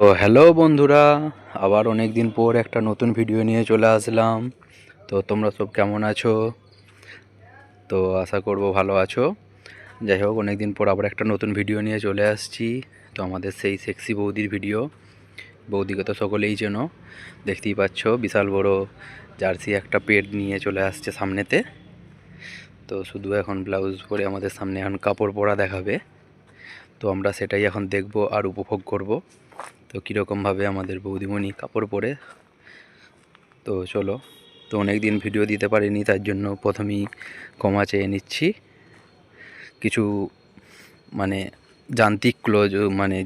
তো হ্যালো বন্ধুরা, আবার অনেক দিন পর একটা নতুন ভিডিও নিয়ে চলে আসলাম। তো তোমরা সব কেমন আছো? তো আশা করব ভালো আছো। যাই হোক, অনেক দিন পর আবার একটা নতুন ভিডিও নিয়ে চলে আসছি। তো আমাদের সেই সেক্সি বৌদির ভিডিও। বৌদিকে তো সকলেই চেনো, দেখতেই পাচ্ছ বিশাল বড় জার্সি একটা পেট নিয়ে চলে আসছে সামনেতে। তো শুধু এখন ব্লাউজ পরে আমাদের সামনে এখন কাপড় পরা দেখাবে। তো আমরা সেটাই এখন দেখব আর উপভোগ করব। তো কীরকমভাবে আমাদের বৌদিমণি কাপড় পরে। তো চলো, তো অনেক দিন ভিডিও দিতে পারিনি, তার জন্য প্রথমেই ক্ষমা চেয়ে নিচ্ছি। কিছু মানে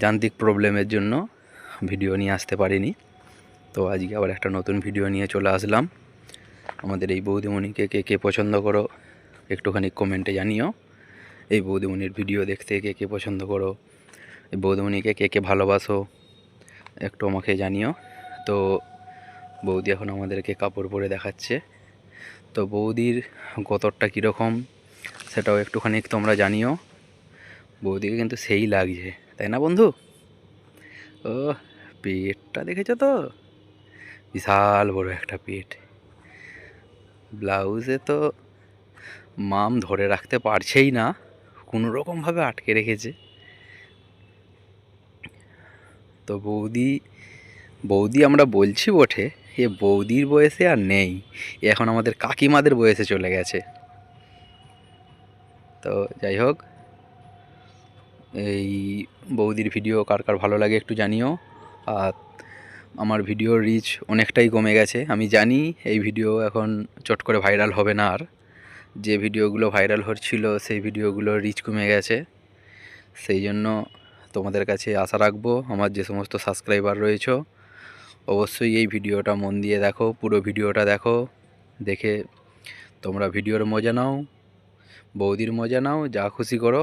যান্ত্রিক প্রবলেমের জন্য ভিডিও নিয়ে আসতে পারিনি। তো আজকে আবার একটা নতুন ভিডিও নিয়ে চলে আসলাম। আমাদের এই বৌদিমণিকে কে কে পছন্দ করো একটুখানি কমেন্টে জানিও। এই বৌদিমণির ভিডিও দেখতে কে কে পছন্দ করো, এই বৌদিমণিকে কে কে ভালোবাসো একটু আমাকে জানিও। তো বৌদি এখন আমাদেরকে কাপড় পরে দেখাচ্ছে। তো বৌদির গতরটা কীরকম সেটাও একটুখানি তোমরা জানিও। বৌদিকে কিন্তু সেই লাগছে, তাই না বন্ধু? ও, পেটটা দেখেছো তো, বিশাল বড় একটা পেট। ব্লাউজে তো মাম ধরে রাখতে পারছেই না, কোনো রকমভাবে আটকে রেখেছে। তো বৌদি বৌদি আমরা বলছি বটে, এ বৌদির বয়সে আর নেই, এখন আমাদের কাকিমাদের বয়সে চলে গেছে। তো যাই হোক, এই বৌদির ভিডিও কার কার ভালো লাগে একটু জানিও। আর আমার ভিডিওর রিচ অনেকটাই কমে গেছে, আমি জানি এই ভিডিও এখন চট করে ভাইরাল হবে না। আর যে ভিডিওগুলো ভাইরাল হচ্ছিল সেই ভিডিওগুলোর রিচ কমে গেছে। সেই জন্য তোমাদের কাছে আশা রাখবো, আমার যে সমস্ত সাবস্ক্রাইবার রয়েছে অবশ্যই এই ভিডিওটা মন দিয়ে দেখো, পুরো ভিডিওটা দেখো। দেখে তোমরা ভিডিওর মজা নাও, বৌদির মজা নাও, যা খুশি করো।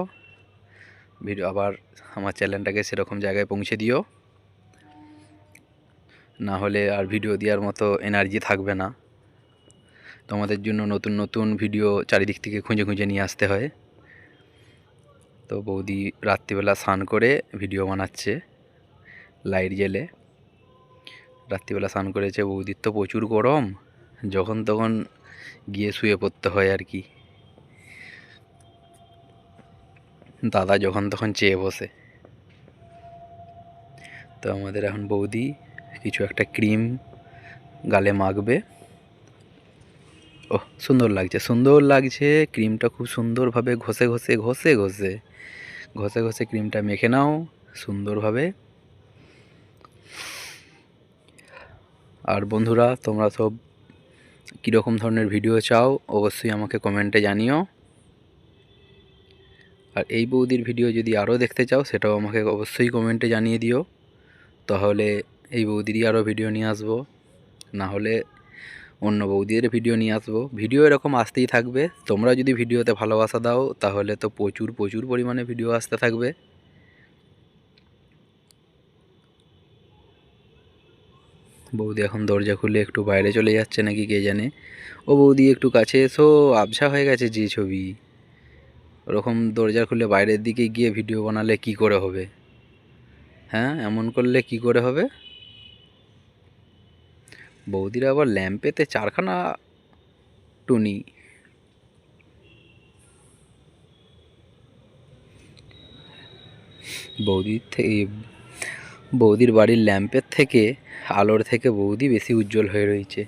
ভিডিও আবার আমার চ্যানেলটাকে সেরকম জায়গায় পৌঁছে দিও, না হলে আর ভিডিও দেওয়ার মতো এনার্জি থাকবে না। তোমাদের জন্য নতুন নতুন ভিডিও চারিদিক থেকে খুঁজে খুঁজে নিয়ে আসতে হয়। তো বৌদি রাত্রিবেলা স্নান করে ভিডিও বানাচ্ছে লাইট জ্বেলে। রাত্রিবেলা স্নান করেছে, বৌদির তো প্রচুর গরম, যখন তখন গিয়ে শুয়ে পড়তে হয় আর কি। দাদা যখন তখন চেয়ে বসে। তো আমাদের এখন বৌদি কিছু একটা ক্রিম গালে মাখবে। ওহ, সুন্দর লাগছে, সুন্দর লাগছে। ক্রিমটা খুব সুন্দরভাবে ঘষে ঘষে ঘষে ঘষে ঘষে ঘষে ক্রিমটা মেখে নাও সুন্দরভাবে। আর বন্ধুরা, তোমরা সব কীরকম ধরনের ভিডিও চাও অবশ্যই আমাকে কমেন্টে জানিও। আর এই বৌদির ভিডিও যদি আরও দেখতে চাও সেটাও আমাকে অবশ্যই কমেন্টে জানিয়ে দিও, তাহলে এই বৌদিরই আরও ভিডিও নিয়ে আসবো, না হলে অন্য বৌদিদের ভিডিও নিয়ে আসবো। ভিডিও এরকম আসতেই থাকবে, তোমরা যদি ভিডিওতে ভালোবাসা দাও তাহলে তো প্রচুর প্রচুর পরিমাণে ভিডিও আসতে থাকবে। বৌদি এখন দরজা খুলে একটু বাইরে চলে যাচ্ছে নাকি কে জানে। ও বৌদি একটু কাছে এসো, আবছা হয়ে গেছে যে ছবি। ওরকম দরজা খুলে বাইরের দিকে গিয়ে ভিডিও বানালে কি করে হবে? হ্যাঁ, এমন করলে কি করে হবে? বৌদির আবার ল্যাম্পেতে চারখানা টুনি। বৌদির বাড়ির ল্যাম্পের থেকে, আলোর থেকে বৌদি বেশি উজ্জ্বল হয়ে রয়েছে।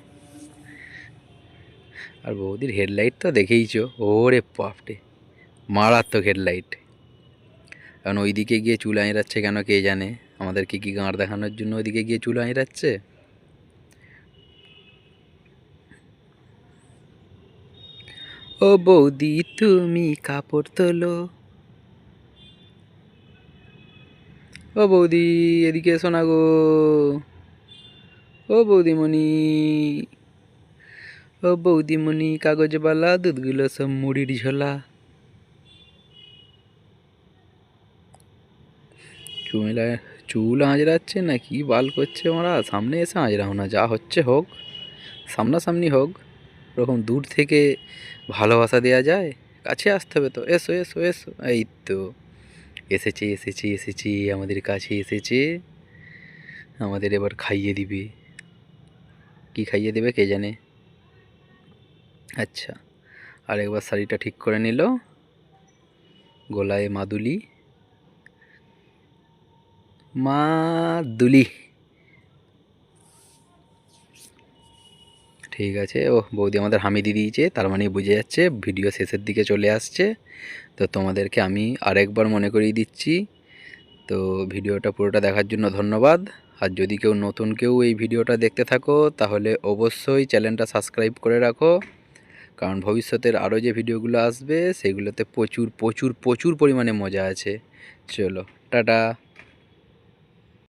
আর বৌদির হেডলাইট তো দেখেইছো, ওরে বাপরে, মারাত্মক হেডলাইট। কারণ ওইদিকে গিয়ে চুল আঁচড়াচ্ছে কেন কে জানে, আমাদেরকে কি গাঁড় দেখানোর জন্য ওইদিকে গিয়ে চুল আঁচড়াচ্ছে। ও বৌদি তুমি কাপড় তোলো, ও বৌদি এদিকে এসো না গো, ও বৌদিমণি, ও বৌদিমণি কাগজবালা দুধগুলো সব মুড়ির ঝোলা। চুল আঁচড়াচ্ছে না কি বাল করছে ওরা, সামনে এসে আঁচড়াও না, যা হচ্ছে হোক, সামনাসামনি হোক। ওরকম দূর থেকে ভালোবাসা দেওয়া যায়? কাছে আসতে হবে তো, এসো এসো এসো। এই তো এসেছি এসেছি এসেছি, আমাদের কাছে এসেছে। আমাদের এবার খাইয়ে দিবে। কি খাইয়ে দেবে কে জানে। আচ্ছা, আর একবার শাড়িটা ঠিক করে নিল, গলায় মাদুলি, মাদুলি। ঠিক আছে, ও বৌদি আমাদের হামি দিয়ে দিয়েছে, তার মানে বুঝে যাচ্ছে ভিডিও শেষের দিকে চলে আসছে। তো তোমাদেরকে আমি আরেকবার মনে করিয়ে দিচ্ছি। তো ভিডিওটা পুরোটা দেখার জন্য ধন্যবাদ। আর যদি কেউ নতুন কেউ এই ভিডিওটা দেখতে থাকো তাহলে অবশ্যই চ্যানেলটা সাবস্ক্রাইব করে রাখো, কারণ ভবিষ্যতের আরও যে ভিডিওগুলো আসবে সেগুলোতে প্রচুর প্রচুর প্রচুর পরিমাণে মজা আছে। চলো টাটা।